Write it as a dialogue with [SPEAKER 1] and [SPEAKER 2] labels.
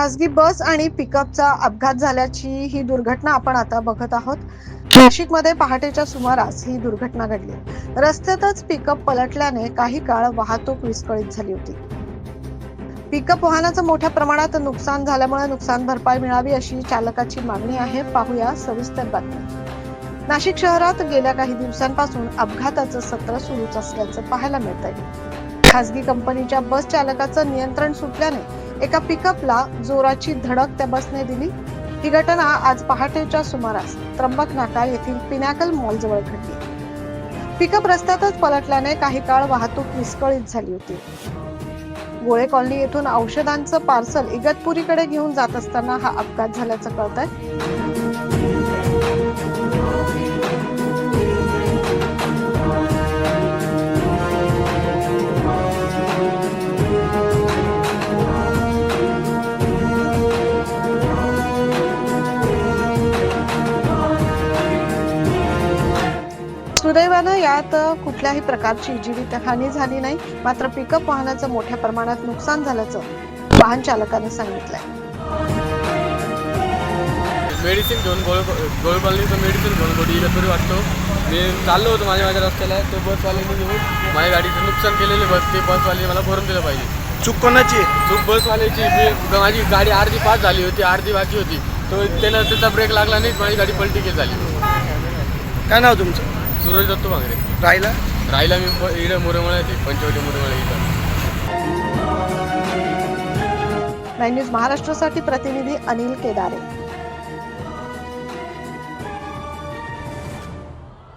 [SPEAKER 1] खासगी बस आणि पिकअपचा अपघात झाल्याची ही दुर्घटना आपण आता बघत आहोत। नाशिकमध्ये पहाटेच्या सुमारास ही दुर्घटना घडली। रस्त्यातच पिकअप पलटल्याने काही काळ वाहतूक विस्कळीत झाली होती। पिकअप वाहनाचं मोठ्या प्रमाणात नुकसान झाल्यामुळे नुकसान भरपाई मिळावी अशी चालकाची मागणी आहे। पाहूया सविस्तर बातमी। नाशिक शहरात गेल्या काही दिवसांपासून अपघाताचं सत्र सुरूच असल्याचं पाहायला मिळतंय। खासगी कंपनीच्या बस चालकाचं नियंत्रण सुटल्याने एका पिकअपला जोराची धडक त्या बसने दिली। ही घटना आज पहाटेच्या सुमारास त्र्यंबक नाका येथील पिनॅकल मॉल जवळ घडली। पिकअप रस्त्यातच पलटल्याने काही काळ वाहतूक विस्कळीत झाली होती। गोळे कॉलनी येथून औषधांचं पार्सल इगतपुरीकडे घेऊन जात असताना हा अपघात झाल्याचं कळतंय। सुदैवानं यात कुठल्याही प्रकारची जीवितहानी झाली नाही। मात्र पिकअप वाहनाचं मोठ्या प्रमाणात नुकसान झाल्याचं वाहन चालकाने सांगितलंय।
[SPEAKER 2] मेडिसिन घेऊन गोळपालीचं मेडिसिन घेऊन गोडी इगतपुरी वाटतो। मी चाललो होतो माझ्या रस्त्याला, तो बसवाल्याने घेऊन माझ्या गाडीचं नुकसान केलेले बस, ते बसवाले मला भरून दिलं पाहिजे।
[SPEAKER 3] चूक कोणाची?
[SPEAKER 2] चूक बसवाल्याची। माझी गाडी अर्धी पास झाली होती, अर्धी बाकी होती, तो त्याला त्याचा ब्रेक लागला नाही, माझी गाडी पलटी केली झाली।
[SPEAKER 3] काय नाव तुमचं?
[SPEAKER 2] सूरज दत्तू भांगरे। राहिला मी इकडे मुरमळा येते, पंचवटी मुरमळा इथं।
[SPEAKER 1] 9 न्यूज महाराष्ट्रासाठी प्रतिनिधी अनिल केदारे।